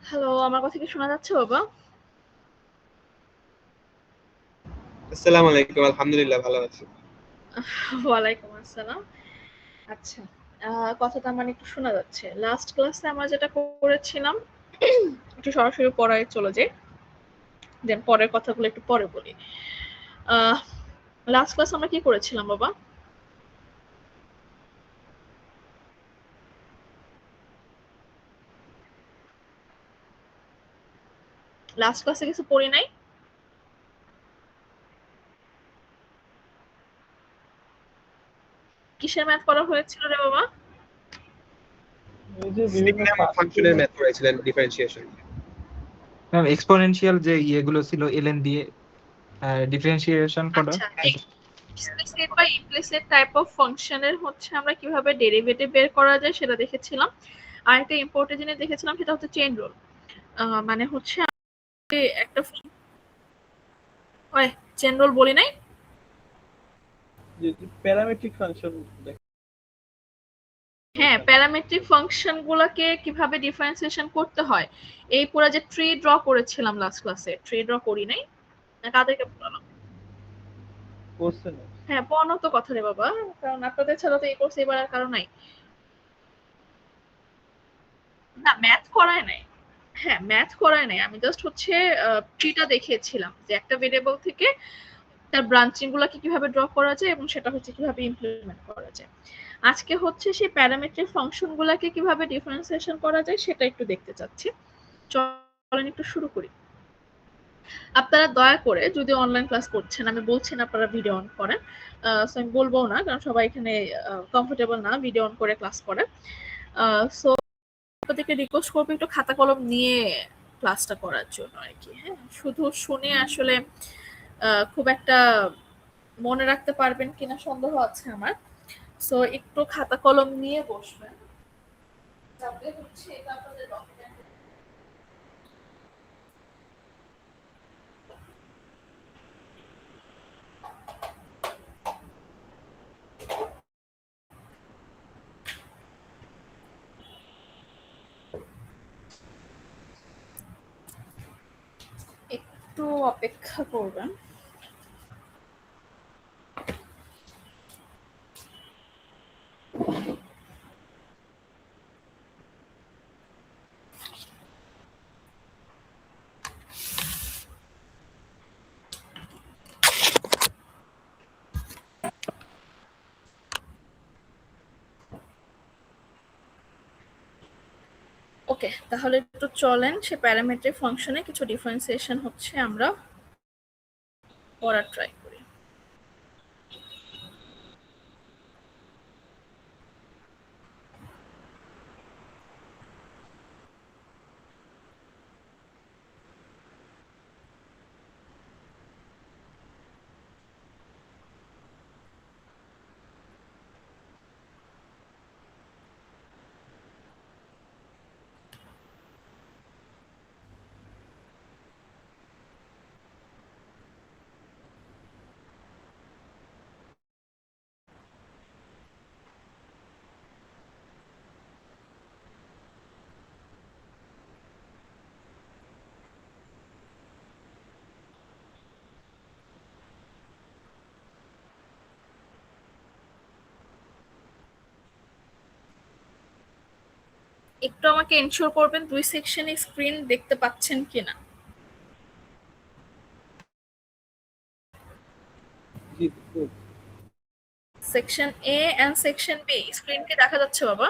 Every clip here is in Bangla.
হ্যালো, আমার কথা কি শোনা যাচ্ছে বাবা? আসসালামু আলাইকুম। আলহামদুলিল্লাহ ভালো আছি। ওয়ালাইকুম আসসালাম। আচ্ছা, কথা তার মানে একটু শোনা যাচ্ছে। লাস্ট ক্লাসে আমরা যেটা করেছিলাম, একটু সরাসরি পড়ায় চলে যাই। দেন পরের কথাগুলো একটু পরে বলি। আহ লাস্ট ক্লাস আমরা কি করেছিলাম বাবা? লাস্ট ক্লাসে কিছু পড়ি নাই? কিসের ম্যাথ করা হয়েছিল রে বাবা? এই যে বিভিন্ন সিগন্যাল ফাংশন ফাংশনের ম্যাথ করেছিলেন ডিফারেন্সিয়েশন। ম্যাম এক্সপোনেনশিয়াল যে ইয়েগুলো ছিল এলএন দিয়ে ডিফারেন্সিয়েশন করা। আচ্ছা, এক্সপ্লিসিট বা ইমপ্লিসিট টাইপ অফ ফাংশনের হচ্ছে আমরা কিভাবে ডেরিভেটিভ বের করা যায় সেটা দেখেছিলাম। আর একটা ইম্পর্টেন্ট জিনিস দেখেছিলাম সেটা হচ্ছে চেইন রুল। মানে হচ্ছে একটা ওই চেইন রুল বলি নাই? যে প্যারামেট্রিক ফাংশন হ্যাঁ, প্যারামেট্রিক ফাংশন গুলাকে কিভাবে ডিফারেন্সিয়েশন করতে হয়, এই পুরো যে ট্রি ড্র করেছিলাম লাস্ট ক্লাসে, ট্রি ড্র করি নাই না কাদেরকে পড়ালাম? করছে না। হ্যাঁ, পড়ানো তো কথা রে বাবা, কারণ আপনাদের ছাড়া তো এই কোর্স এবার আর কারো নাই। না, ম্যাথ করায় নাই। হ্যাঁ, ম্যাথ করায় নাই, আমি জাস্ট হচ্ছে ট্রিটা দেখিয়েছিলাম যে একটা ভেরিয়েবল থেকে তার ব্রাঞ্চিং গুলাকে কিভাবে ড্র করা যায় এবং সেটা হচ্ছে কিভাবে ইমপ্লিমেন্ট করা যায়। আজকে হচ্ছে সেই প্যারামেট্রিক ফাংশন গুলাকে কিভাবে ডিফারেন্সিয়েশন করা যায় সেটা একটু দেখতে চাচ্ছি। চলেন একটু শুরু করি। আপনারা দয়া করে যদি অনলাইন ক্লাস করছেন, আমি বলছি না আপনারা ভিডিও অন করেন, আমি বলবো না কারণ সবাই এখানে কমফোর্টেবল না ভিডিও অন করে ক্লাস করে। সো আপনাদেরকে রিকোয়েস্ট করবো একটু খাতা কলম নিয়ে ক্লাসটা করার জন্য আর কি। হ্যাঁ, শুধু শুনে আসলে খুব একটা মনে রাখতে পারবেন কিনা সন্দেহ আছে আমার। সো একটু খাতা কলম নিয়ে বসবেন, যাতে হচ্ছে এটা আপনাদের document এ। একটু অপেক্ষা করবেন। ওকে, তাহলে একটু চলেন সে প্যারামেট্রিক ফাংশনে কিছু ডিফারেন্সিয়েশন হচ্ছে আমরা করার ট্রাই করি। একটু আমাকে এনশিওর করবেন 2 সেকশনে স্ক্রিন দেখতে পাচ্ছেন কিনা। Section A and section B screen কি দেখা যাচ্ছে বাবা?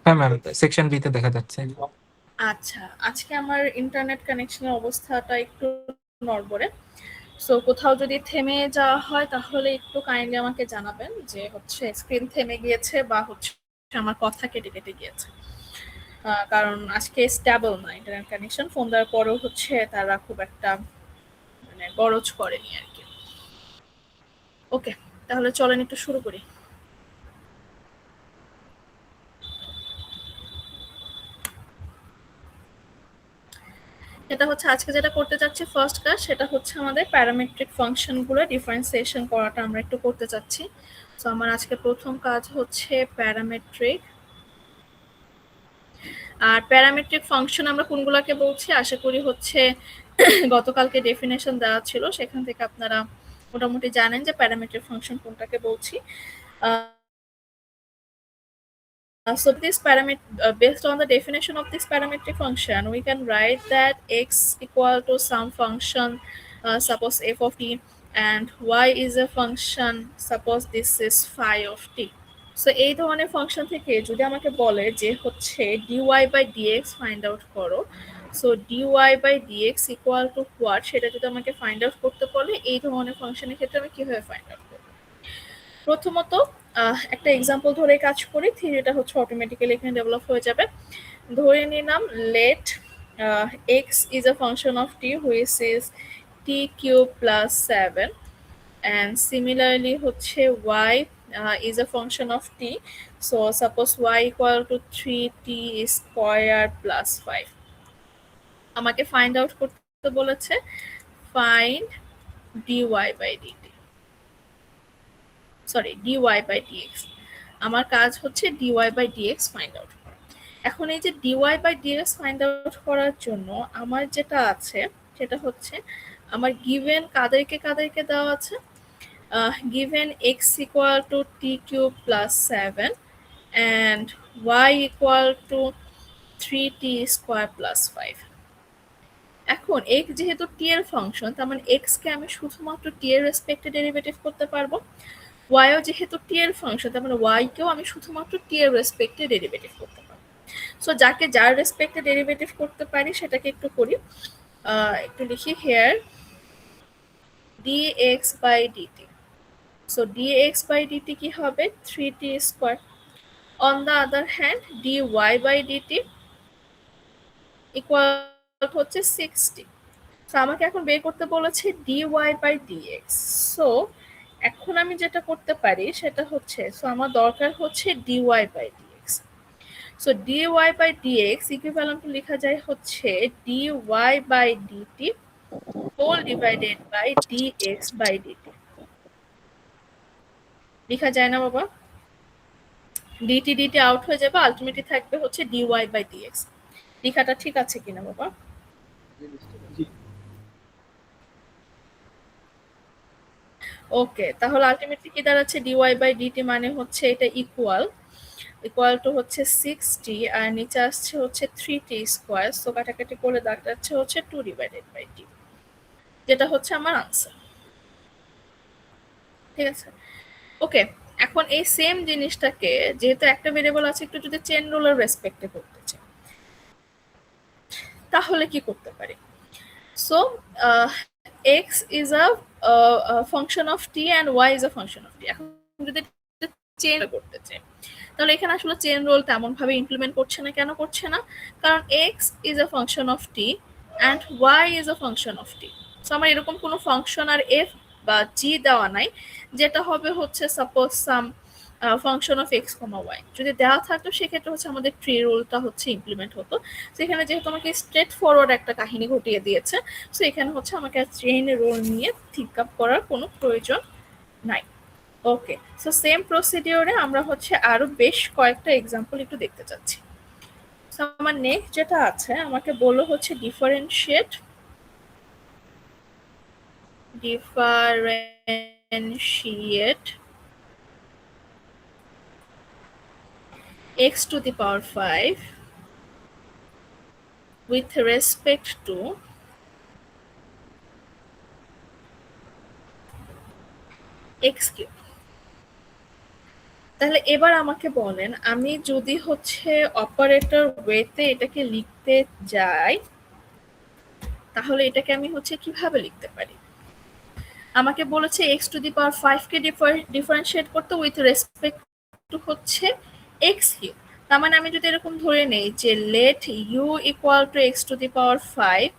হ্যাঁ ম্যাম, সেকশন বি তে দেখা যাচ্ছে। আচ্ছা, আজকে আমার ইন্টারনেট কানেকশনের অবস্থাটা একটু নড়বড়ে। সো কোথাও যদি থেমে যাওয়া হয় তাহলে একটু কাইন্ডলি আমাকে জানাবেন যে হচ্ছে স্ক্রিন থেমে গিয়েছে বা হচ্ছে আমার কথা কেটে কেটে গিয়েছে। কারণ আজকে স্টেবল না ইন্টারনেট কানেকশন, ফোন দেওয়ার পরেও হচ্ছে তারা খুব একটা মানে গরজ করেনি আর কি। ওকে, তাহলে চলেন একটু শুরু করি। এটা হচ্ছে আজকে যেটা করতে চাচ্ছি ফার্স্ট কাজ, সেটা হচ্ছে আমাদের প্যারামেট্রিক ফাংশনগুলো ডিফারেন্সিয়েশন করাটা আমরা একটু করতে চাচ্ছি। সো আমার আজকে প্রথম কাজ হচ্ছে প্যারামেট্রিক। আর প্যারামেট্রিক ফাংশন আমরা কোনগুলোকে বলছি আশা করি হচ্ছে গতকালকে ডেফিনেশন দেওয়া ছিল, সেখান থেকে আপনারা মোটামুটি জানেন যে প্যারামেট্রিক ফাংশন কোনটাকে বলছি। So this parameter, based on the definition of this parametric function, we can write that x equal to some function, suppose f of t, and y is a function, suppose this is phi of t. So এই ধরনের ফাংশন থেকে যদি আমাকে বলে যে হচ্ছে dy by dx find out করো, so dy by dx equal to what, সেটা যদি আমাকে ফাইন্ড আউট করতে বলে এই ধরনের ফাংশনের ক্ষেত্রে আমি কিভাবে ফাইন্ড আউট করব? প্রথমত একটা এক্সাম্পল ধরে কাজ করি, থিওরিটা হচ্ছে অটোমেটিক্যালি এখানে ডেভেলপ হয়ে যাবে। ধরে নিলাম let x is a function of t which is t cube plus 7, and similarly হচ্ছে y is a function of t, so suppose y equal to 3t square plus 5. আমাকে ফাইন্ড আউট করতে বলেছে find dy by dt, sorry dy by dx। আমার কাজ হচ্ছে dy by dx find out করা। এখন এই যে dy by dx find out করার জন্য আমার যেটা আছে সেটা হচ্ছে আমার গিভেন কাদেরকে দেওয়া আছে, given x equal to t cube plus 7 and y equal to 3t square plus 5. এখন x যেহেতু t এর ফাংশন, তার মানে x কে আমি শুধুমাত্র t এর রেসপেক্টে ডেরিভেটিভ করতে পারবো, y ও যেহেতু t এর ফাংশন, তার মানে y কেও আমি শুধুমাত্র t এর রেসপেক্টে ডেরিভেটিভ করতে পারবো। সো যাকে যার রেসপেক্টে ডেরিভেটিভ করতে পারি সেটাকে একটু করি, একটু লিখি here dx by dt. So dx by dt কি হবে 3t square. On the other hand dy by dt equal হচ্ছে 60. So আমাকে এখন বের করতে বলেছে dy by dx. So এখন আমি যেটা করতে পারি সেটা হচ্ছে, সো আমার দরকার হচ্ছে dy by dx. So dy by dx equivalent লেখা যায় হচ্ছে dy by dt whole divided by dx by dt. লেখা যায় না বাবা, dt dt আউট হয়ে যাবে, আলটিমেটলি থাকবে হচ্ছে dy by dx। লেখাটা ঠিক আছে কিনা বাবা? ওকে, তাহলে আলটিমেটলি কি দাঁড়াচ্ছে dy by dt মানে হচ্ছে এটা ইকুয়াল টু হচ্ছে 60 আর নিচে আসছে হচ্ছে 3t স্কয়ার, সো কাটাকাটি করে দাঁড়াচ্ছে হচ্ছে 2 ডিভাইডেড বাই t, যেটা হচ্ছে আমার আনসার। ঠিক আছে, ওকে। এখন এই সেম জিনিসটাকে যেহেতু একটা ভেরিয়েবল আছে, একটু যদি চেন রুলের রেসপেক্টে করতে চাই তাহলে কি করতে পারি? So x is a function of t and y is a function of t. এখন যদি চেন করতে চাই তাহলে এখানে আসলে চেন রুল তেমন ভাবে ইমপ্লিমেন্ট করছে না। কেন করছে না? কারণ x is a function of t and y is a function of t. So আমার এরকম কোনো ফাংশন আর f বা g দেওয়া নাই যেটা হবে হচ্ছে suppose some function of x comma y. যদি দেওয়া থাকতো সেক্ষেত্রে হচ্ছে আমাদের ট্রি রুলটা হচ্ছে ইমপ্লিমেন্ট হতো। সেখানে যেহেতু আমাকে স্ট্রেট ফরওয়ার্ড একটা কাহিনী ঘটিয়ে দিয়েছে, সো এখানে হচ্ছে আমাকে চেইন রুল নিয়ে থিঙ্ক আপ করার কোনো প্রয়োজন নাই। ওকে, সো সেম প্রসিডিওরে আমরা হচ্ছে আরো বেশ কয়েকটা এক্সাম্পল একটু দেখতে চাচ্ছি। সো আমার নেক্সট যেটা আছে আমাকে বললো হচ্ছে differentiate x to the power 5 with respect to x cube. তাহলে এবার আমাকে বলেন, আমি যদি হচ্ছে অপারেটর ওয়েতে এটাকে লিখতে যাই তাহলে এটাকে আমি হচ্ছে কিভাবে লিখতে পারি? আমাকে বলেছে x to the power 5 কে ডিফারেন্সিয়েট করতে উইথ রেসপেক্ট টু হচ্ছে x কিউব। তার মানে আমি যদি এরকম ধরে নেই যে let u equal to x to the power 5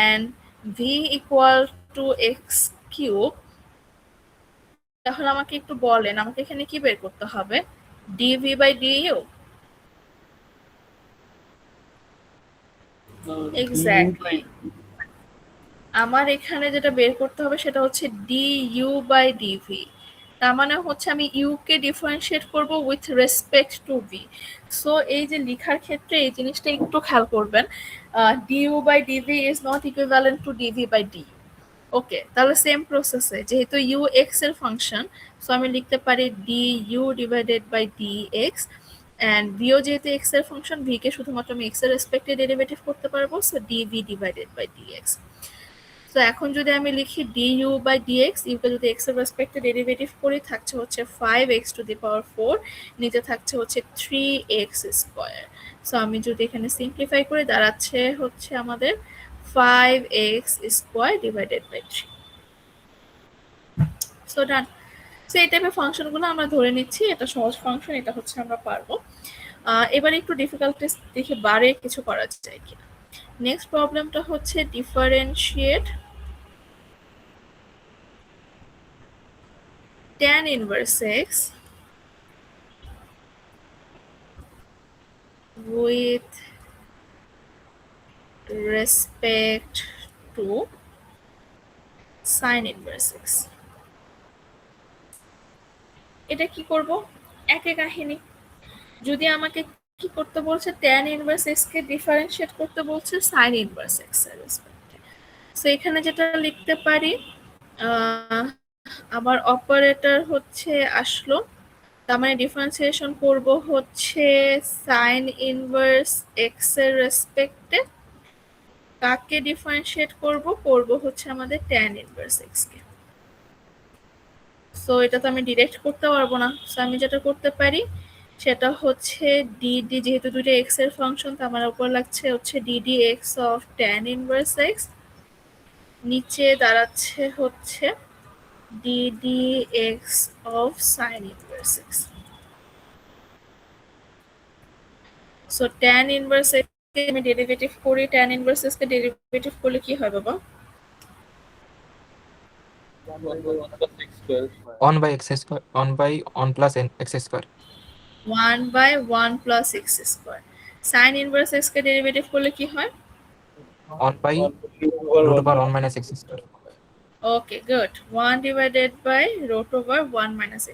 and v equal to x cube, তাহলে আমাকে একটু বলেন আমাকে এখানে কি বের করতে হবে? dv by du। এক্স্যাক্টলি, আমার এখানে যেটা বের করতে হবে সেটা হচ্ছে du by dv। তার মানে হচ্ছে আমি ইউ কে ডিফারেন্সিয়েট করব with respect to v. So এই যে লেখার ক্ষেত্রে এই জিনিসটা একটু খেয়াল করবেন, du by dv is not equivalent to dv by d. Okay, তাহলে সেম প্রসেসে যেহেতু ইউ এক্স এর ফাংশন, সো আমি লিখতে পারি d u divided by d x, and ভিও যেহেতু এক্স এর ফাংশন, ভি কে শুধুমাত্র আমি এক্স এর রেসপেক্টে ডেরিভেটিভ করতে পারবো, so d v divided by d x. তো এখন যদি আমি লিখি d u by d x, ইউকে যদি এক্স এর রেসপেক্টে ডেরিভেটিভ করি থাকছে হচ্ছে 5x⁴, নিচে থাকছে হচ্ছে 3x²। সো আমি যদি এখানে সিম্পলিফাই করি দাঁড়াচ্ছে হচ্ছে আমাদের 5x² divided by 3। So done. So এই টাইপের ফাংশনগুলো আমরা ধরে নিচ্ছি, এটা সহজ ফাংশন, এটা হচ্ছে আমরা পারবো। এবার একটু ডিফিকাল্টিস দেখে বাড়ে কিছু করা যায় কিনা। নেক্সট প্রবলেমটা হচ্ছে differentiate tan inverse x with respect to sin inverse x। এটা কি করব? একই কাহিনী। যদি আমাকে কি করতে বলছে, tan inverse x কে ডিফারেন্সিয়েট করতে বলছে sin inverse x এর রেসপেক্টে। সো এখানে যেটা লিখতে পারি, আবার অপারেটর হচ্ছে আসলো, তার মানে ডিফারেন্সিয়েশন করব হচ্ছে সাইন ইনভার্স এক্স এর রেসপেক্টে। কাকে ডিফারেন্সিয়েট করব? করব হচ্ছে আমাদের ট্যান ইনভার্স এক্স কে। সো এটা তো আমি ডিরেক্ট করতে পারবো না, সো আমি যেটা করতে পারি সেটা হচ্ছে ডিডি, যেহেতু দুটো এক্স এর ফাংশন, তো আমার উপর লাগছে হচ্ছে DD x of tan inverse x, নিচে দাঁড়াচ্ছে হচ্ছে DD x of sign inverse x. So tan inverse x কে আমি ডেরিভেটিভ করি, tan ইনভার্স x কে ডেরিভেটিভ করলে কি হয় বাবা? 1 plus x², 1 plus x²। sin inverse x কে ডেরিভেটিভ করলে কি হয়? 1/√1 - x²। Okay, good. 1 divided by √1 - x²।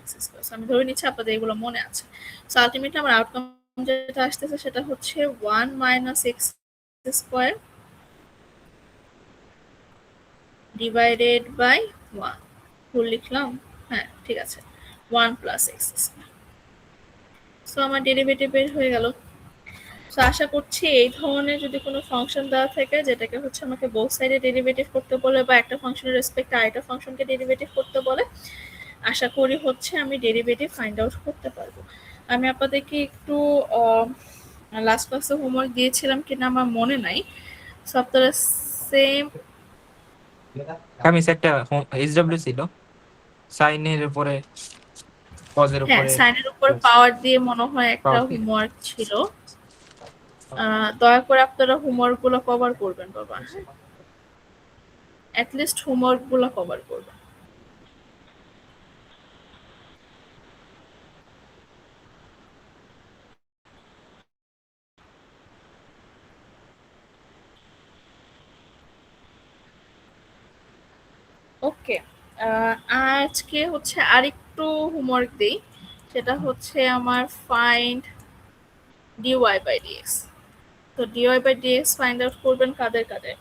So আমি ধরে নিচ্ছি আপনাদের এগুলো মনে আছে। সো আলটিমেটলি আমার আউটকাম যেটা আসতেছে সেটা হচ্ছে 1 - x² ডিভাইডেড বাই 1। ভুল লিখলাম? হ্যাঁ, ঠিক আছে, 1 plus x²। সো আমার ডেরিভেটিভ বের হয়ে গেল। সো আশা করছি এই ধরনের যদি কোনো ফাংশন দেওয়া থাকে যেটাকে হচ্ছে আমাকে বোথ সাইডে ডেরিভেটিভ করতে বলে, বা একটা ফাংশনের রেসপেক্টে আরেকটা ফাংশনকে ডেরিভেটিভ করতে বলে, আশা করি হচ্ছে আমি ডেরিভেটিভ ফাইন্ড আউট করতে পারবো। আমি আপনাদেরকে একটু লাস্ট ক্লাসে হোমওয়ার্ক দিয়েছিলাম কিনা আমার মনে নাই। সো আপনারা সেম, আমি একটা এইচডব্লিউ ছিল সাইনের উপরে কজের হ্যাঁ, উপরে সাইনের উপর পাওয়ার দিয়ে মনে হয় একটা Power দিয়ে। হোমওয়ার্ক ছিল। দয়া করে আপনারা হোমওয়ার্ক গুলো কভার করবেন বাবা, হ্যাঁ, অ্যাটলিস্ট হোমওয়ার্ক গুলো কভার করবেন। ওকে, আজকে হচ্ছে আরেকটু হোমওয়ার্ক দেই, সেটা হচ্ছে আমার ফাইন্ড ডিওয়াই বাই ডিএক্স। তো d y by d x find out করবেন কাদের কাদের?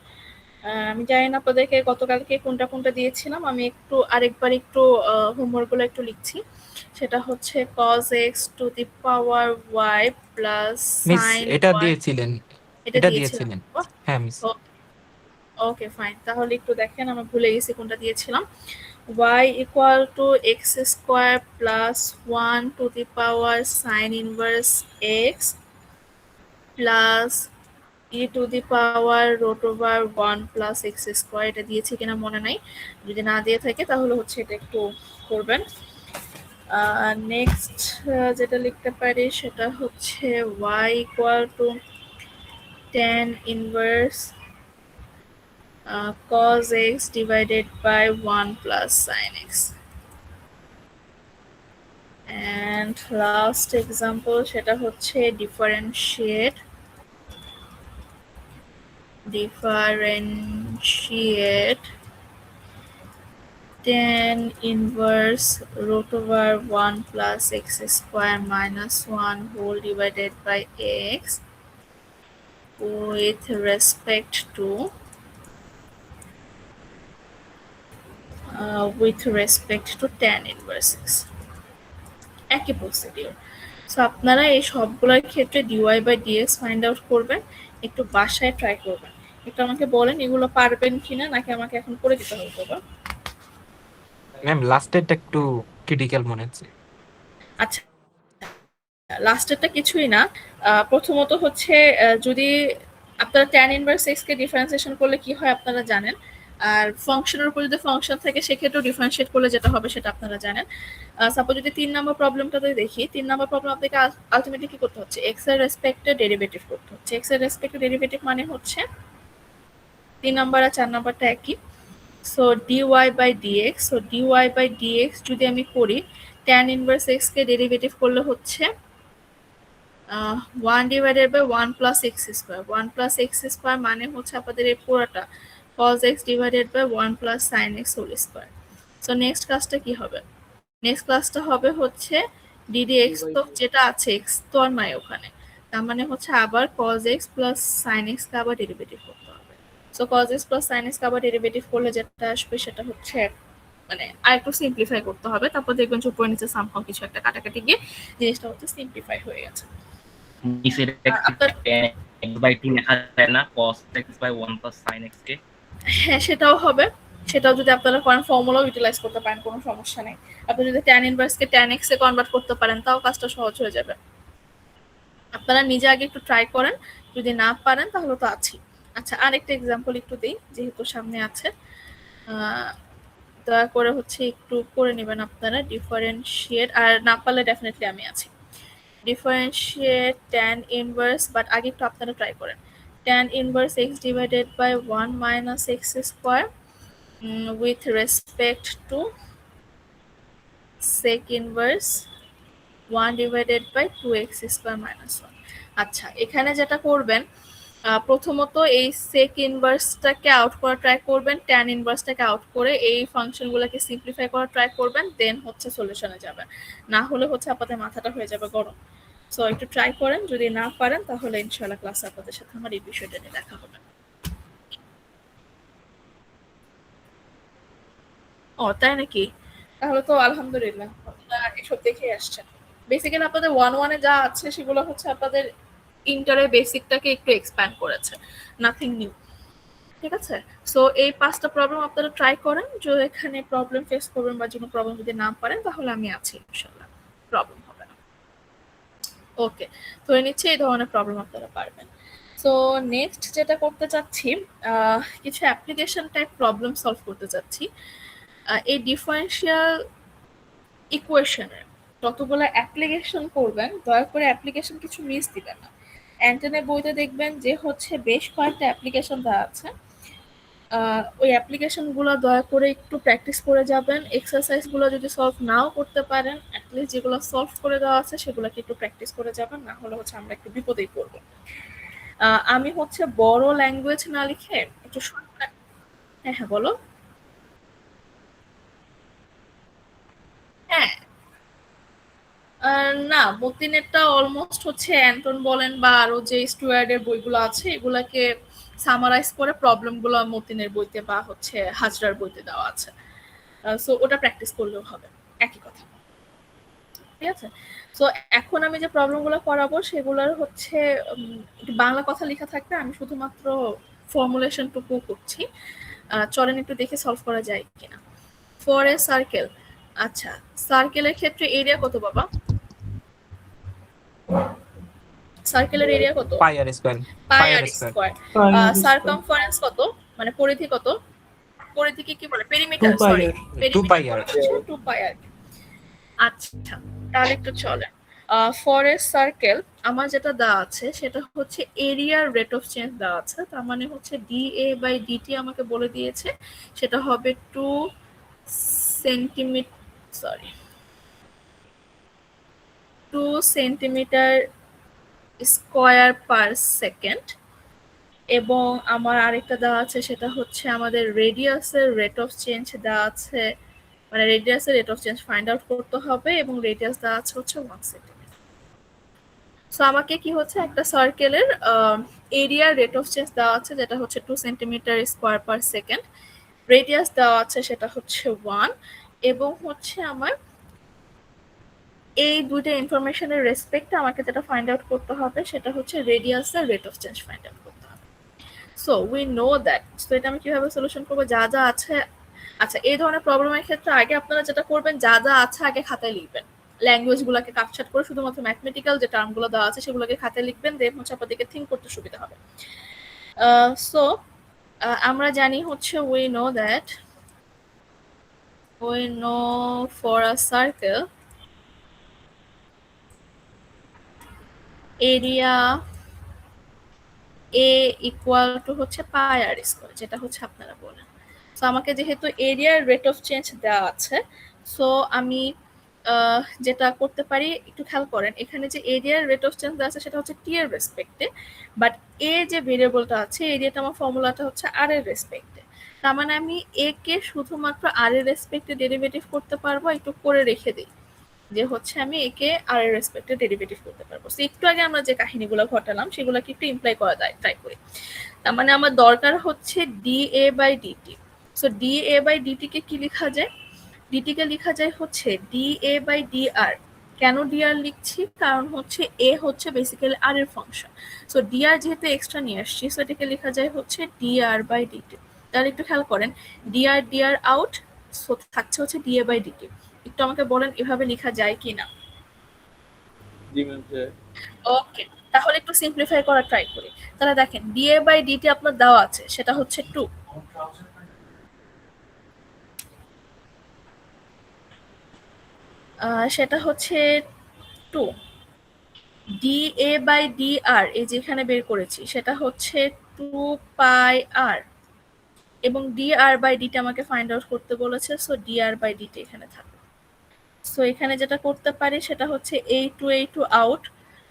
আমি জানি না আপনাদেরকে গতকালকে কোনটা কোনটা দিয়েছিলাম, আমি একটু আরেকবার একটু হোমওয়ার্কগুলো একটু লিখছি। সেটা হচ্ছে cos x to the power y plus miss sin এটা y। দিয়েছিলেন, এটা এটা দিয়েছিলাম? দিয়েছিলেন। হ্যাঁ মিস। ওকে, ফাইন, তাহলে একটু দেখেন, আমি ভুলে গেছি কোনটা দিয়েছিলাম। y = x² plus 1 to the power sin inverse x plus e to the power √1 plus x²। এটা দিয়েছি কিনা মনে নাই, যদি না দিয়ে থাকে তাহলে হচ্ছে এটা একটু করবেন। নেক্সট যেটা লিখতে পারি সেটা হচ্ছে y = tan inverse cos x divided by 1 plus sin x. And last example সেটা হচ্ছে differentiate tan inverse root over 1 plus x square minus 1 whole divided by x with respect to tan inverse x. একই প্রসিডিউর। সো আপনারা এই সবগুলোর ক্ষেত্রে d y by d x find out করবেন, একটু বাসায় ট্রাই করবেন। একটু আমাকে বলেন এগুলো পারবেন কিনা, নাকি আমাকে এখন করে দিতে হবে বাবা? ম্যাম লাস্টেরটা একটু ক্রিটিক্যাল মনে হচ্ছে। আচ্ছা, লাস্টেরটা কিছুই না। প্রথমত হচ্ছে যদি আপনারা tan ইনভার্স x কে ডিফারেন্সিয়েশন করলে কি হয় আপনারা জানেন, আর ফাংশনের উপর যদি ফাংশন থাকে সেক্ষেত্রেও ডিফারেন্সিয়েট করলে যেটা হবে সেটা আপনারা জানেন। সাপোজ যদি 3 নম্বর প্রবলেমটাতে দেখি, 3 নম্বর প্রবলেম আপনাকে আলটিমেটলি কি করতে হচ্ছে, x এর রেসপেক্টে ডেরিভেটিভ করতে হচ্ছে। x এর রেসপেক্টে ডেরিভেটিভ মানে হচ্ছে 3 নম্বর আর 4 নম্বরটা একই। So dy by dx, so dy by dx যদি আমি করি, tan ইনভার্স x কে ডেরিভেটিভ করলে হচ্ছে 1 divided by 1 plus x square. 1 plus x square মানে হচ্ছে আপনাদের এই পুরোটা cos x divided by 1 plus sin x whole square. So next ক্লাসটা কি হবে, নেক্সট ক্লাসটা হবে হচ্ছে ddx, তো যেটা আছে x তো আর নাই ওখানে, তার মানে হচ্ছে আবার cos x plus sin x কে আবার ডেরিভেটিভ করতে হবে। So cos x plus sin x কে আবার ডেরিভেটিভ করলে যেটা আসবে সেটা হচ্ছে মানে আরেকটু সিম্পলিফাই করতে হবে, তারপর দেখবেন যে উপরে নিচে সামহাও কিছু একটা কাটাকাটি গিয়ে জিনিসটা হচ্ছে সিম্পলিফাই হয়ে গেছে। নিচের tan x by 2 লেখা যায় না, cos x by 1 plus sin x কে? হ্যাঁ, সেটাও হবে। সেটাও যদি আপনারা করেন ফর্মুলা ইউটিলাইজ করতে পারেন, কোনো সমস্যা নেই। আপনি যদি tan ইনভার্স কে tan x এ কনভার্ট করতে পারেন তাও কাজটা সহজ হয়ে যাবে। আপনারা নিজে আগে একটু ট্রাই করেন, যদি না পারেন তাহলে তো আছি। আচ্ছা, আরেকটা এক্সাম্পল একটু দিই যেহেতু সামনে আছে। দয়া করে হচ্ছে একটু করে নেবেন আপনারা ডিফারেন্সিয়েট, আর না পারলে ডেফিনেটলি আমি আছি। ডিফারেন্সিয়েট tan ইনভার্স, বাট আগে একটু আপনারা ট্রাই করেন। tan inverse x divided by 1 minus x square with respect to sec inverse 1 divided by 2x square minus 1. আচ্ছা, এখানে যেটা করবেন, প্রথমত এই sec ইনভার্সটাকে আউট করা ট্রাই করবেন, tan ইনভার্সটাকে আউট করে এই ফাংশনগুলোকে সিম্পলিফাই করা ট্রাই করবেন, দেন হচ্ছে সলিউশনে যাবেন। না হলে হচ্ছে আপনাদের মাথাটা হয়ে যাবে গরম। সো একটু ট্রাই করেন, যদি না পারেন তাহলে ইনশাআল্লাহ ক্লাসে আপনাদের সাথে আমার এই বিষয়টা নিয়ে দেখা হবে। ও তাই নাকি? তাহলে তো আলহামদুলিল্লাহ আপনারা এসব দেখে আসছেন। বেসিক্যালি আপনাদের 1-1 এ যা আছে সেগুলো হচ্ছে আপনাদের ইন্টারের বেসিকটাকে একটু এক্সপ্যান্ড করেছে, নাথিং নিউ। ঠিক আছে? সো এই 5টা প্রবলেম আপনারা ট্রাই করেন, যদি এখানে প্রবলেম ফেস করবেন বা কোনো প্রবলেম যদি না পারেন তাহলে আমি আছি ইনশাআল্লাহ, প্রবলেম হবে না। ওকে, ধরে নিচ্ছি এই ধরনের প্রবলেম আপনারা পারবেন। সো নেক্সট যেটা করতে চাচ্ছি, কিছু অ্যাপ্লিকেশন টাইপ প্রবলেম সলভ করতে চাচ্ছি। এই ডিফারেন্সিয়াল ইকুয়েশনের যতগুলো অ্যাপ্লিকেশন করবেন দয়া করে অ্যাপ্লিকেশন কিছু মিস দিবেন না। অ্যান্টনের বইতে দেখবেন যে হচ্ছে বেশ কয়েকটা অ্যাপ্লিকেশন দেওয়া আছে, ওই অ্যাপ্লিকেশনগুলো দয়া করে একটু প্র্যাকটিস করে যাবেন। এক্সারসাইজগুলো যদি সলভ নাও করতে পারেন, অ্যাটলিস্ট যেগুলো সলভ করে দেওয়া আছে সেগুলোকে একটু প্র্যাকটিস করে যাবেন, না হলে হচ্ছে আমরা একটু বিপদেই পড়ব। আমি হচ্ছে বড় ল্যাঙ্গুয়েজ না লিখে একটু শর্টকাট। হ্যাঁ হ্যাঁ বলো। হ্যাঁ, না, মতিনেরটা অলমোস্ট হচ্ছে অ্যান্টন বলেন বা আরো যে স্টুয়ার্ডের বইগুলো আছে এগুলাকে সামারাইজ করে প্রবলেমগুলো মতিনের বইতে বা হচ্ছে হাজরার বইতে দেওয়া আছে। সো ওটা প্র্যাকটিস করলেও হবে, একই কথা। ঠিক আছে? সো এখন আমি যে প্রবলেমগুলো করাবো সেগুলোর হচ্ছে একটু বাংলা কথা লেখা থাকবে, আমি শুধুমাত্র ফর্মুলেশনটুকু করছি। চলেন একটু দেখে সলভ করা যায় কিনা। ফর এ সার্কেল, আচ্ছা সার্কেলের ক্ষেত্রে এরিয়া কত বাবা? সার্কেলের এরিয়া কত? পাই আর স্কয়ার। পাই আর স্কয়ার। সারকামফারেন্স কত, মানে পরিধি কত? পরিধিকে কি বলে? পেরিমিটার, সরি 2 পাই আর। 2 পাই আর। আচ্ছা, তাহলে একটু চলে। ফর এ সার্কেল আমার যেটা দেওয়া আছে সেটা হচ্ছে এরিয়ার রেট অফ চেঞ্জ দেওয়া আছে, তার মানে হচ্ছে dA বাই dt আমাকে বলে দিয়েছে সেটা হবে 2 centimetre, sorry 2 centimetre square per second. এবং আমার আরেকটা দেওয়া আছে সেটা হচ্ছে আমাদের রেডিয়াসের রেট অফ চেঞ্জ দেওয়া আছে মানে রেডিয়াসের rate of change find out করতে হবে এবং রেডিয়াস দেওয়া আছে হচ্ছে 1 সেন্টিমিটার। সো আমাকে কি হচ্ছে একটা সার্কেলের এরিয়ার রেট অফ চেঞ্জ দেওয়া আছে যেটা হচ্ছে 2 centimetre square per second, radius দেওয়া আছে সেটা হচ্ছে 1, এবং হচ্ছে আমার এই দুইটা ইনফরমেশনের রেসপেক্টে আমাকে যেটা ফাইন্ড আউট করতে হবে সেটা হচ্ছে রেডিয়াসের rate of change find out করতে হবে। So we know that. So এটা আমি কিভাবে সলিউশন করবো, যা যা আছে। আচ্ছা, এই ধরনের প্রবলেমের ক্ষেত্রে আগে আপনারা যেটা করবেন, যা যা আছে আগে খাতায় লিখবেন, ল্যাঙ্গুয়েজ গুলাকে কাটছাট করে শুধুমাত্র ম্যাথমেটিক্যাল যে টার্মগুলো দেওয়া আছে সেগুলোকে খাতায় লিখবেন, দেন হচ্ছে আপনাদেরকে থিঙ্ক করতে সুবিধা হবে। সো আমরা জানি হচ্ছে we know for a circle area A equal to হচ্ছে পাই আর স্কয়ার, যেটা হচ্ছে আপনারা বলেন। সো আমাকে যেহেতু এরিয়ার রেট অফ চেঞ্জ দেওয়া আছে, সো আমি যেটা করতে পারি একটু খেয়াল করেন, এখানে যে এরিয়ার রেট অফ চেঞ্জ দেওয়া আছে সেটা হচ্ছে টি এর রেসপেক্টে, বাট এ যে ভেরিয়েবলটা আছে এরিয়াটা আমার ফর্মুলাটা হচ্ছে আর এর রেসপেক্টে। তার মানে আমি এ কে শুধুমাত্র আর এর রেসপেক্টে ডেরিভেটিভ করতে পারবো, একটু করে রেখে দিই যে হচ্ছে আমি একে আর এর রেসপেক্টে ডেরিভেটিভ করতে পারবো। সো একটু আগে আমরা যে কাহিনীগুলো ঘটালাম সেগুলোকে একটু ইমপ্লাই করা যায়, ট্রাই করি। তার মানে আমার দরকার হচ্ছে d a by dt. So d a by dt কে কি লেখা যায়, ডিটি কে লেখা যায় হচ্ছে d a by d r. কেন ডি আর লিখছি, কারণ হচ্ছে এ হচ্ছে বেসিক্যালি আর এর ফাংশন। সো ডি আর যেহেতু এক্সট্রা নিয়ে আসছি, সো এটাকে লেখা যায় হচ্ছে ডি আর বাই ডিটি। তাহলে একটু খেয়াল করেন, ডি আর আউট, সো থাকছে হচ্ছে ডি এ বাই ডিটি। একটু আমাকে বলেন এভাবে লেখা যায় কি না। জি ম্যাম যায়। ওকে, তাহলে একটু সিম্পলিফাই করা ট্রাই করি। তাহলে দেখেন ডিএ বাই ডিটি আপনার দেওয়া আছে সেটা হচ্ছে 2, সেটা হচ্ছে 2। ডি এ বাই ডি আর এই যেখানে বের করেছি সেটা হচ্ছে 2 পাই আর, এবং ডি আর বাই ডিটি আমাকে ফাইন্ড আউট করতে বলেছে, so d r by d t এখানে থাকবে। সো এখানে যেটা করতে পারি সেটা হচ্ছে এই টু আউট,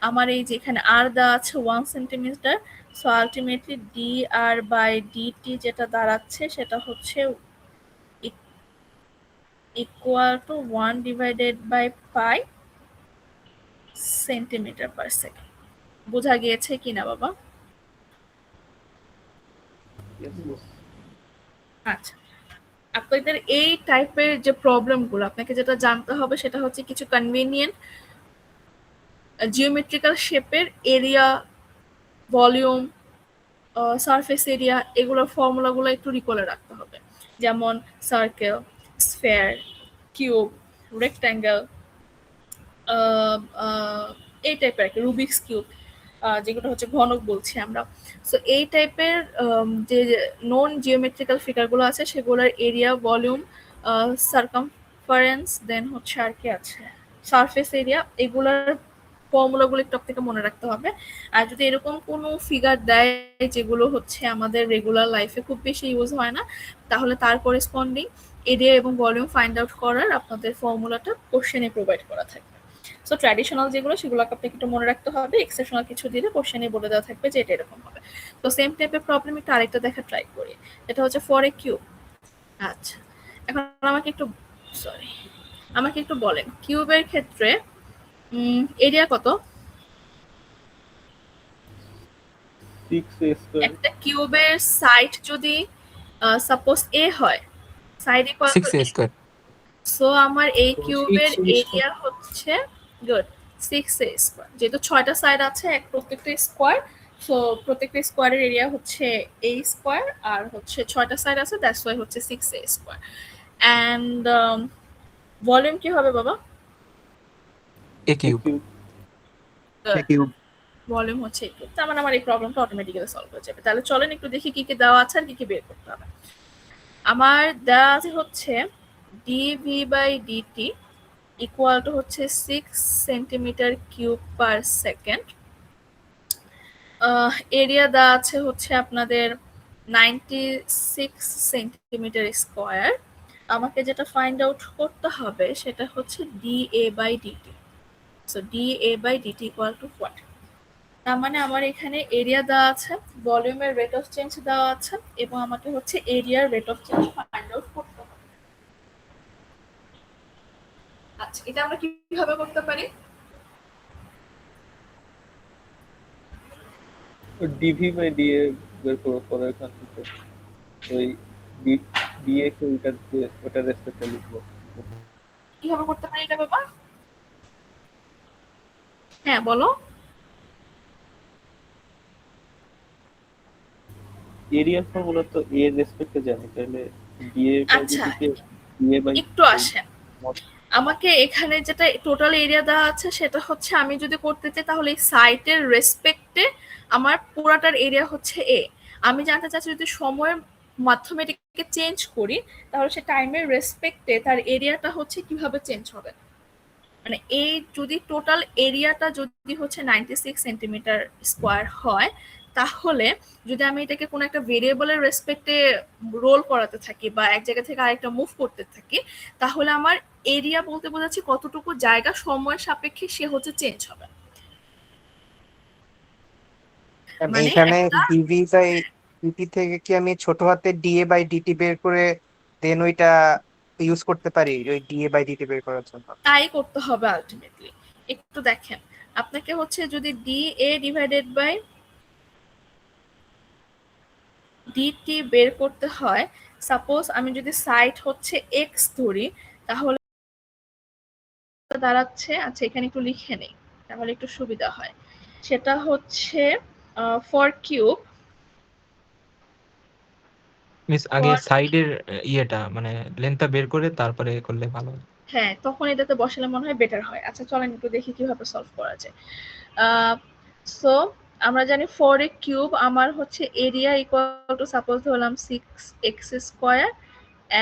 আমার এই যেখানে আর দেওয়া আছে 1 centimetre, so ultimately d r by d t যেটা দাঁড়াচ্ছে সেটা হচ্ছে equal to 1 divided by pi centimetre per second. বোঝা গিয়েছে কিনা বাবা? আচ্ছা, আপনাদের এই টাইপের যে প্রবলেমগুলো আপনাকে যেটা জানতে হবে সেটা হচ্ছে কিছু কনভিনিয়েন্ট জিওমেট্রিক্যাল শেপের এরিয়া, ভলিউম, সারফেস এরিয়া, এগুলোর ফর্মুলাগুলো একটু রিকলে রাখতে হবে। যেমন সার্কেল, স্ফেয়ার, কিউব, রেক্ট্যাঙ্গেল, এই টাইপের আর কি, রুবিক্স কিউব, যেগুলো হচ্ছে ঘনক বলছি আমরা। সো এই টাইপের যে নন জিওমেট্রিক্যাল ফিগারগুলো আছে সেগুলোর এরিয়া, ভলিউম, সার্কামফারেন্স, দেন হচ্ছে আর কি আছে সারফেস এরিয়া, এগুলোর ফর্মুলাগুলো একটু আপনাকে মনে রাখতে হবে। আর যদি এরকম কোনো ফিগার দেয় যেগুলো হচ্ছে আমাদের রেগুলার লাইফে খুব বেশি ইউজ হয় না, তাহলে তার করেসপন্ডিং এরিয়া এবং ভলিউম ফাইন্ড আউট করার আপনাদের ফর্মুলাটা কোশ্চেনে প্রোভাইড করা থাকবে। সো ট্র্যাডিশনাল যেগুলো সেগুলোকে আপনাকে একটু মনে রাখতে হবে, এক্সেপশনাল কিছু দিলে কোশ্চেনে বলে দেওয়া থাকবে যে এটা এরকম হবে। তো সেম টাইপের প্রবলেম একটু আরেকটা দেখা ট্রাই করি, এটা হচ্ছে ফর এ কিউব। আচ্ছা, এখন আমাকে একটু বলেন কিউবের ক্ষেত্রে এরিয়া কত? 6a square. একটা কিউবের সাইড যদি সাপোজ এ হয়, side equal 6a square. So আমার এই কিউবের এরিয়া হচ্ছে গুড 6a স্কয়ার। যেহেতু 6টা সাইড আছে এক প্রত্যেকটা স্কয়ার, সো প্রত্যেকটা স্কয়ারের এরিয়া হচ্ছে a স্কয়ার, আর হচ্ছে 6টা সাইড আছে, দ্যাটস ওয়াই হচ্ছে 6a স্কয়ার। এন্ড ভলিউম কি হবে বাবা? a cube. A cube. Volume হচ্ছে এই কিউব। তার মানে আমার এই প্রবলেমটা অটোমেটিক্যালি সলভ হয়ে যাবে। তাহলে চলেন একটু দেখি কি কি দেওয়া আছে আর কি কি বের করতে হবে। আমার দেওয়া আছে হচ্ছে dv by dt equal to হচ্ছে 6 centimetre cube per second. Area দেওয়া আছে হচ্ছে আপনাদের 96 সেন্টিমিটার স্কোয়ার। আমাকে যেটা ফাইন্ড আউট করতে হবে সেটা হচ্ছে dA by dt। So dA by dt equal to what? তার মানে আমার এখানে এরিয়া দেওয়া আছে, ভলিউমের রেট অফ চেঞ্জ দেওয়া আছে, এবং আমাকে হচ্ছে এরিয়ার rate of change find out করতে হবে। আচ্ছা, এটা আমরা কিভাবে করতে পারি? ডিভি বাই ডিএ বের করো পরে এখান থেকে ওই ডিএ কে ওটা রেসপেক্টে লিখবো। কিভাবে করতে পারি এটা বাবা? হ্যাঁ বলো। এরিয়ার ফর্মুলা তো এ এর রেসপেক্টে জানি, তাহলে ডিএ বাই আচ্ছা, ডিটি কে ডিএ বাই একটু আসেন। আমাকে এখানে যেটা টোটাল এরিয়া দেওয়া আছে সেটা হচ্ছে আমি যদি করতে চাই তাহলে এই সাইটের রেসপেক্টে আমার পুরাটার এরিয়া হচ্ছে এ। আমি জানতে চাচ্ছি যদি সময়ের মাধ্যমে এটাকে চেঞ্জ করি তাহলে সে টাইমের রেসপেক্টে তার এরিয়াটা হচ্ছে কিভাবে চেঞ্জ হবে। মানে এই যদি টোটাল এরিয়াটা যদি হচ্ছে 96 সেন্টিমিটার স্কোয়ার হয় তাহলে যদি আমি এটাকে কোনো একটা ভেরিয়েবলের রেসপেক্টে রোল করাতে থাকি বা এক জায়গা থেকে আরেকটা মুভ করতে থাকি তাহলে আমার এরিয়া বলতে বোঝাচ্ছি কতটুকু জায়গা সময়ের সাপেক্ষে সে হচ্ছে চেঞ্জ হবে। মানে এখানে একটা ডিভি বাই ডিটি থেকে কি আমি ছোট হাতের ডিএ বাই ডিটি বের করে দেন ওইটা ইউজ করতে পারি ওই ডিএ বাই ডিটি বের করার জন্য? তাই করতে হবে আলটিমেটলি। একটু দেখেন, আপনাকে হচ্ছে যদি d A divided by d t বের করতে হয়, সাপোজ আমি যদি সাইড হচ্ছে এক্স ধরি তাহলে দাঁড়াচ্ছে, আচ্ছা এখানে একটু লিখে নেই তাহলে একটু সুবিধা হয়। সেটা হচ্ছে ফর কিউব মিস আগে সাইডের ইয়েটা মানে লেন্থটা বের করে তারপরে করলে ভালো হয়। হ্যাঁ তখন এটাতে বসালে মনে হয় বেটার হয়। আচ্ছা চলেন একটু দেখি কিভাবে সলভ করা যায়। সো আমরা জানি 4 কিউব আমার হচ্ছে এরিয়া ইকুয়াল টু সাপোজ ধরলাম 6x স্কয়ার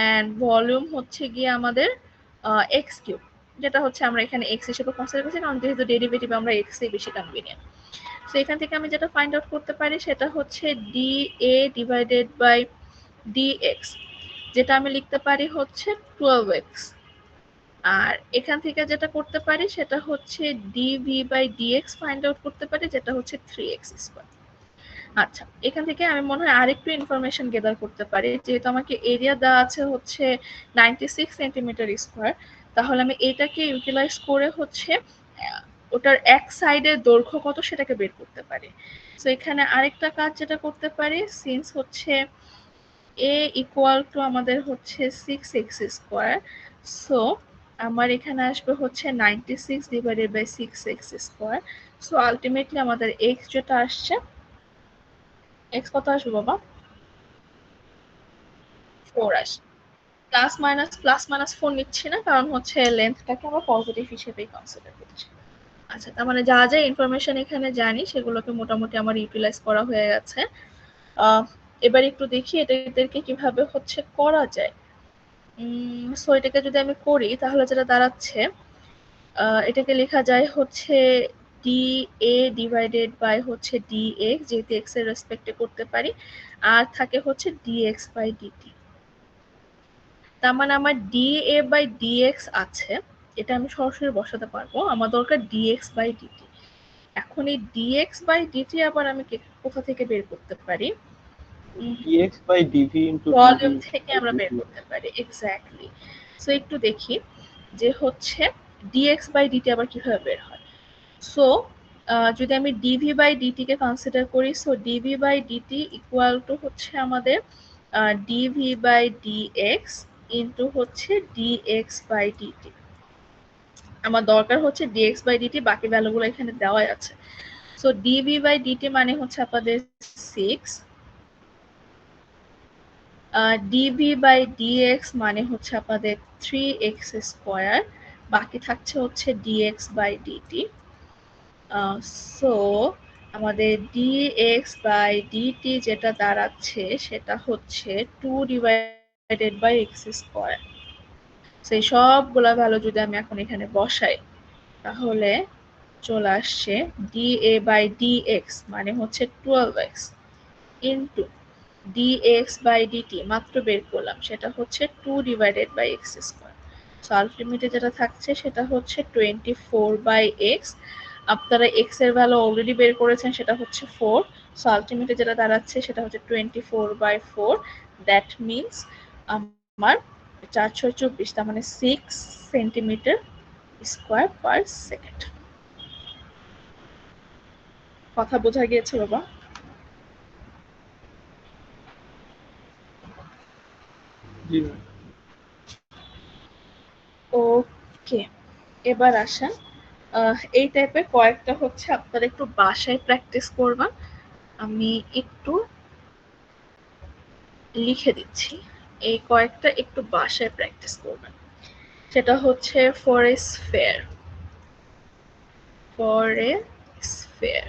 এন্ড ভলিউম হচ্ছে গিয়ে আমাদের x কিউব, যেটা হচ্ছে আমরা এখানে x হিসেবে কনসিডার করছি কারণ যেহেতু ডেরিভেটিভ আমরা x এ বেশি কনভিনিয়েন্ট। সো এখান থেকে আমি যেটা ফাইন্ড আউট করতে পারি সেটা হচ্ছে dA ডিভাইডেড বাই dx, যেটা আমি লিখতে পারি হচ্ছে 12x। আর এখান থেকে যেটা করতে পারি সেটা হচ্ছে dv by dx find out করতে পারি, যেটা হচ্ছে 3x স্কয়ার। আচ্ছা এখান থেকে আমি মনে হয় আরেকটু ইনফরমেশন গেদার করতে পারি, যেহেতু আমাকে এরিয়া দেওয়া আছে হচ্ছে 96 সেন্টিমিটার স্কয়ার, তাহলে আমি এটাকে ইউটিলাইজ করে হচ্ছে ওটার এক সাইডের দৈর্ঘ্য কত সেটাকে বের করতে পারি। সো এখানে আরেকটা কাজ যেটা করতে পারি, সিন্স হচ্ছে a ইকুয়াল টু আমাদের হচ্ছে 6x স্কয়ার, সো আমার এখানে আসবে হচ্ছে 96 divided by 6x square. So ultimately আমাদের x যেটা আসছে, x কত আসবে বাবা? 4 আসবে। প্লাস মাইনাস 4 নিচ্ছি না কারণ হচ্ছে লেন্থটাকে আমরা পজিটিভ হিসেবেই কনসিডার করছি। আচ্ছা তার মানে যা যা ইনফরমেশন এখানে জানি সেগুলোকে মোটামুটি আমার ইউটিলাইজ করা হয়ে গেছে। এবার একটু দেখি এটাকে কিভাবে হচ্ছে করা যায়। সো এটাকে যদি আমি করি তাহলে যেটা দাঁড়াচ্ছে, এটাকে লেখা যায় হচ্ছে dA ডিভাইডেড বাই হচ্ছে dx, যেহেতু x এর রেসপেক্টে করতে পারি, আর থাকে হচ্ছে dx বাই dt। তার মানে আমার dA বাই dx আছে, এটা আমি সরাসরি বসাতে পারবো, আমার দরকার dx বাই dt। এখন এই dx বাই dt আবার আমি কোথা থেকে বের করতে পারি? D x by d v into volume থেকে আমরা বের করতে পারি, এক্স্যাক্টলি। সো একটু দেখি যে হচ্ছে dx বাই dt আবার কিভাবে বের হয়। সো যদি আমি dv বাই dt কে কনসিডার করি, so dv by dt equal to হচ্ছে আমাদের dv বাই dx ইনটু হচ্ছে dx বাই dt। আমার দরকার হচ্ছে dx বাই dt, বাকি ভ্যালুগুলো এখানে দেওয়াই আছে। সো dv বাই dt মানে হচ্ছে আপনাদের 6, dv বাই dx মানে হচ্ছে আপনাদের 3x স্কয়ার, বাকি থাকছে হচ্ছে dx বাই dt। সো আমাদের dx বাই dt যেটা দাঁড়াচ্ছে সেটা হচ্ছে 2 ডিভাইডেড বাই x স্কয়ার। সেই সবগুলা ভ্যালু যদি আমি এখন এখানে বসাই তাহলে চলে আসছে dA বাই dx মানে হচ্ছে 12x into dx by dt মাত্র বের করলাম সেটা হচ্ছে 2 divided by x square. So ultimately যেটা থাকছে সেটা হচ্ছে 24 বাই x। আপনারা x এর ভ্যালু অলরেডি বের করেছেন সেটা হচ্ছে 4, সো আলটিমেটলি যেটা দাঁড়াচ্ছে সেটা হচ্ছে 24 বাই 4, দ্যাট মিনস আমার 424, তার মানে 6 সেন্টিমিটার স্কোয়ার পার সেকেন্ড। কথা বোঝা গিয়েছে বাবা? জি ওকে, এবার আসেন এই টাইপের কয়েকটা হচ্ছে আপনারা একটু বাসায় প্র্যাকটিস করবেন। আমি একটু লিখে দিচ্ছি, এই কয়েকটা একটু বাসায় প্র্যাকটিস করবেন। সেটা হচ্ছে for a sphere, for a sphere.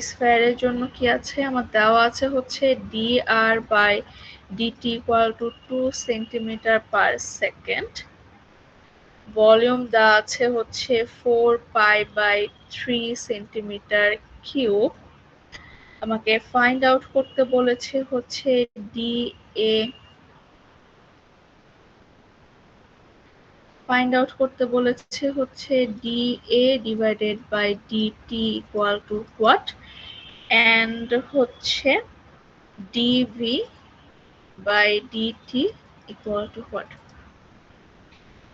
স্ফেয়ারের জন্য কি আছে আমার দেওয়া আছে হচ্ছে dr/dt = 2 centimetre per second. Volume দেওয়া আছে হচ্ছে 4π/3 সেন্টিমিটার কিউব। আমাকে ফাইন্ড আউট করতে বলেছে হচ্ছে dA, ফাইন্ড আউট করতে বলেছে হচ্ছে dA/dt = what, and হচ্ছে dV/dt = what।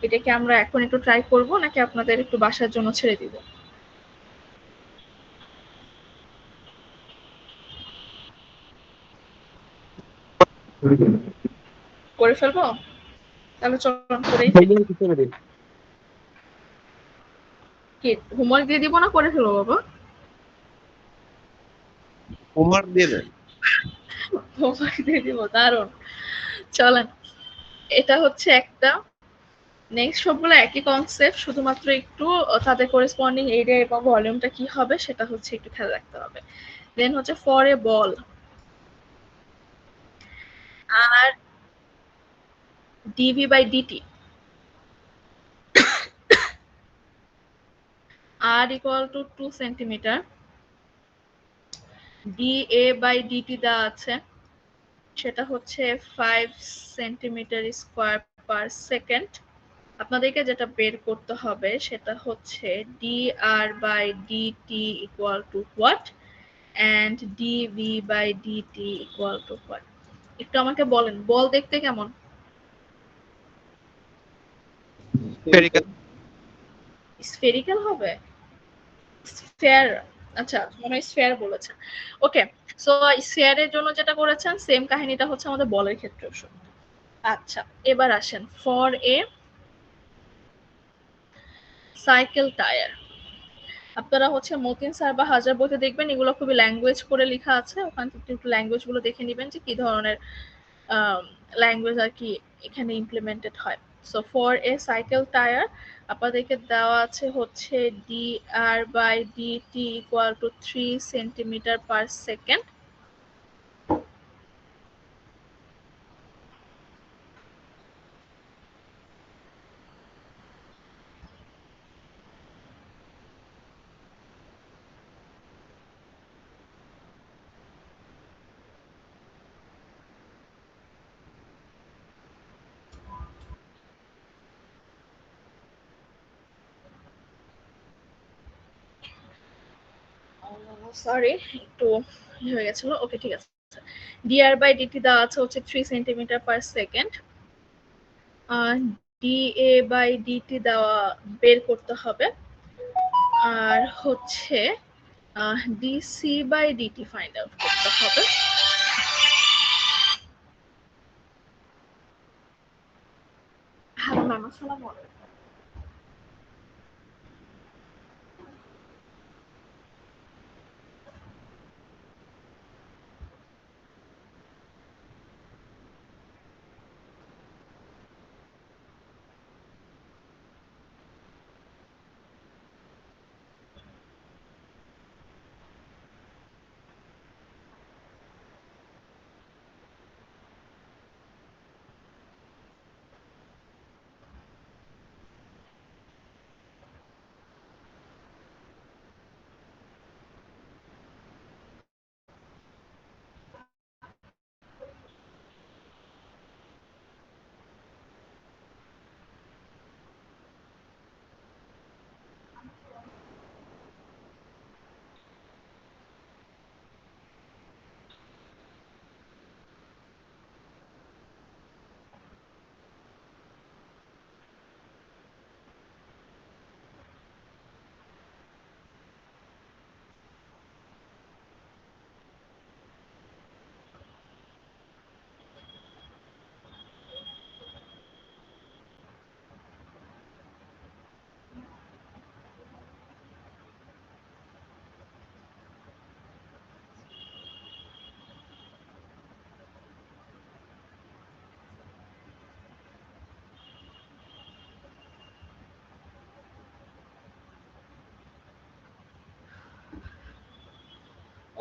এটাকে আমরা এখন একটু ট্রাই করব নাকি আপনাদের একটু বাসার জন্য ছেড়ে দিব? করে ফেলবো? তাহলে চলুন করেই ফেলি। কি হোমওয়ার্ক দিয়ে দিব না করে ফেলবো বাবা? হোমওয়ার্ক দিয়ে দেন। হোমওয়ার্ক দিয়ে দিব, দারুণ। চলেন, এটা হচ্ছে একটা। নেক্সট সবগুলো একই কনসেপ্ট, শুধুমাত্র একটু তাদের করেসপন্ডিং এরিয়া এবং ভলিউমটা কি হবে সেটা হচ্ছে একটু খেয়াল রাখতে হবে। দেন হচ্ছে ফর এ বল, আর dV/dt r = 2 সেন্টিমিটার, dA/dt দেওয়া আছে সেটা হচ্ছে 5 সেন্টিমিটার স্কোয়ার পার সেকেন্ড। আপনাদেরকে যেটা বের করতে হবে সেটা হচ্ছে dr/dt = what and dV/dt = what। একটু আমাকে বলেন, বল দেখতে কেমন? Spherical। স্ফেরিক্যাল হবে? স্ফেয়ার, আচ্ছা মনে হয় স্ফেয়ার বলেছেন। ওকে, সো স্ফেয়ারের জন্য যেটা করেছেন সেম কাহিনীটা হচ্ছে আমাদের বলের ক্ষেত্রেও সত্যি। আচ্ছা, এবার আসেন ফর এ সাইকেল টায়ার। আপনারা হচ্ছে মতিন স্যার বা হাজার বইতে দেখবেন এগুলো খুবই ল্যাঙ্গুয়েজ করে লেখা আছে, ওখান থেকে একটু ল্যাঙ্গুয়েজ গুলো দেখে নেবেন যে কি ধরনের ল্যাঙ্গুয়েজ আর কি এখানে ইমপ্লিমেন্টেড হয়। So for a cycle tyre আপনাদেরকে দেওয়া আছে হচ্ছে dr/dt = 3 centimetre per second. Sorry, একটু হয়ে গেছিল। ওকে ঠিক আছে, dr/dt দেওয়া আছে হচ্ছে 3 সেন্টিমিটার পার সেকেন্ড। dA/dt দেওয়া বের করতে হবে, আর হচ্ছে dC/dt ফাইন্ড আউট করতে হবে। হ্যালো ম্যাম, আসসালামু আলাইকুম।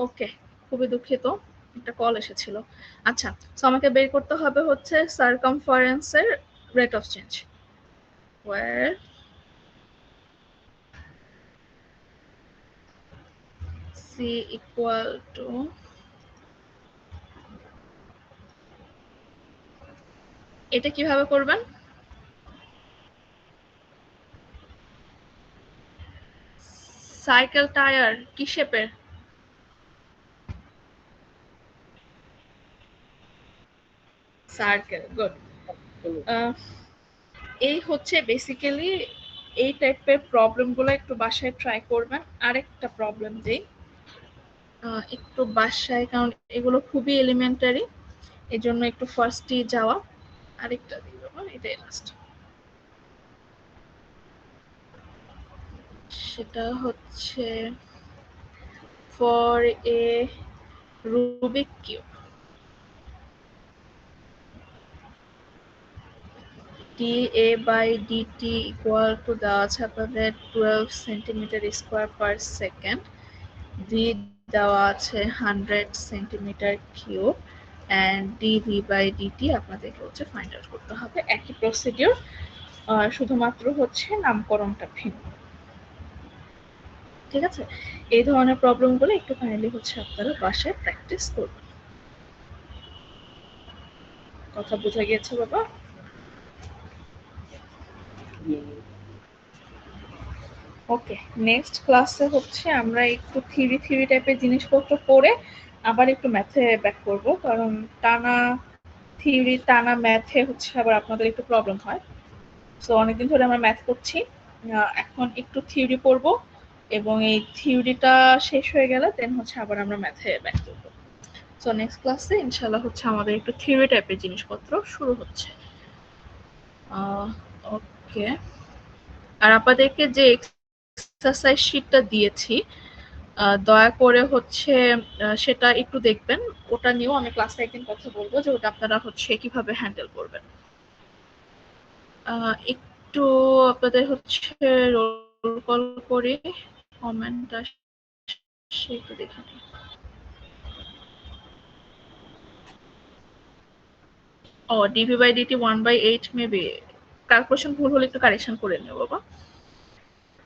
ওকে, খুবই দুঃখিত, একটা কল এসেছিল। আচ্ছা, সো আমাকে বের করতে হবে হচ্ছে সার্কামফারেন্সের rate of change, where c equal to এটা কিভাবে করবেন? সাইকেল টায়ার কি শেপের? Circle, good. এই হচ্ছে বেসিক্যালি এই টাইপের প্রবলেমগুলো একটু বাসায় ট্রাই করবেন। আরেকটা প্রবলেম দিই একটু বাসায়, কারণ এগুলো খুবই এলিমেন্টারি, এই জন্য একটু ফার্স্টই যাওয়া। আরেকটা দিই বাবা, এটাই লাস্ট। সেটা হচ্ছে for A Rubik cube dA by dt equal to দেওয়া আছে আপনাদের 12 centimetre square per second, v দেওয়া আছে 100 centimetre cube, and dv by dt আপনাদেরকে হচ্ছে ফাইন্ড আউট করতে হবে। একই প্রসিডিউর, শুধুমাত্র হচ্ছে নামকরণটা ভিন্ন। ঠিক আছে, এই ধরনের প্রবলেমগুলো একটু কাইন্ডলি হচ্ছে আপনারা বাসায় প্র্যাকটিস করবেন। কথা বোঝা গিয়েছে বাবা? ওকে, নেক্সট ক্লাসে হচ্ছে আমরা একটু থিওরি টাইপের জিনিসপত্র পড়ে আবার একটু ম্যাথে ব্যাক করব, কারণ টানা থিওরি টানা ম্যাথে হচ্ছে আবার আপনাদের একটু প্রবলেম হয়। সো অনেকদিন ধরে আমরা ম্যাথ করছি, এখন একটু থিওরি পড়ব, এবং এই থিওরিটা শেষ হয়ে গেলে দেন হচ্ছে আবার আমরা ম্যাথে ব্যাক করব। সো নেক্সট ক্লাসে ইনশাআল্লাহ হচ্ছে আমাদের একটু থিওরি টাইপের জিনিসপত্র শুরু হচ্ছে। ওকে, আর আপনাদেরকে যে এক্সারসাইজ শিটটা দিয়েছি দয়া করে হচ্ছে সেটা একটু দেখবেন। ওটা নিয়েও আমি ক্লাসে একদিন কথা বলবো যে ওটা আপনারা হচ্ছে কিভাবে হ্যান্ডেল করবেন। একটু আপনাদের হচ্ছে রোল কল করে কমেন্টটা একটু দেখে নিই। ও dv by dt 1/8 maybe calculation ভুল হলে একটু কারেকশন করে নিও বাবা।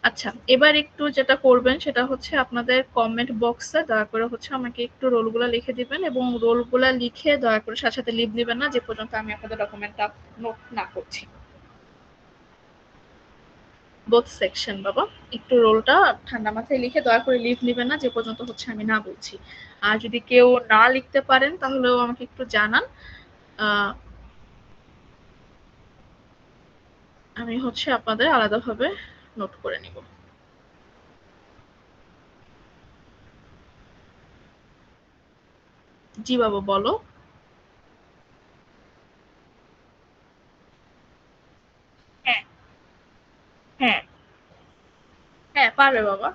আচ্ছা, এবার একটু যেটা করবেন সেটা হচ্ছে আপনাদের কমেন্ট বক্সে দয়া করে হচ্ছে আমাকে একটু রোলগুলা লিখে দিবেন, এবং রোলগুলা লিখে দয়া করে সাথে সাথে লিভ দিবেন না যে পর্যন্ত আমি আপনাদের ডকুমেন্টটা নোট না করছি। বোথ সেকশন বাবা, একটু রোলটা ঠান্ডা মাথায় লিখে দয়া করে লিভ নেবেন না যে পর্যন্ত হচ্ছে আমি না বলছি। আর যদি কেউ না লিখতে পারেন তাহলেও আমাকে একটু জানান, আমি হচ্ছে আপনাদের আলাদাভাবে নোট করে নিব। জি বাবা বলো। হ্যাঁ হ্যাঁ হ্যাঁ, পারবে বাবা।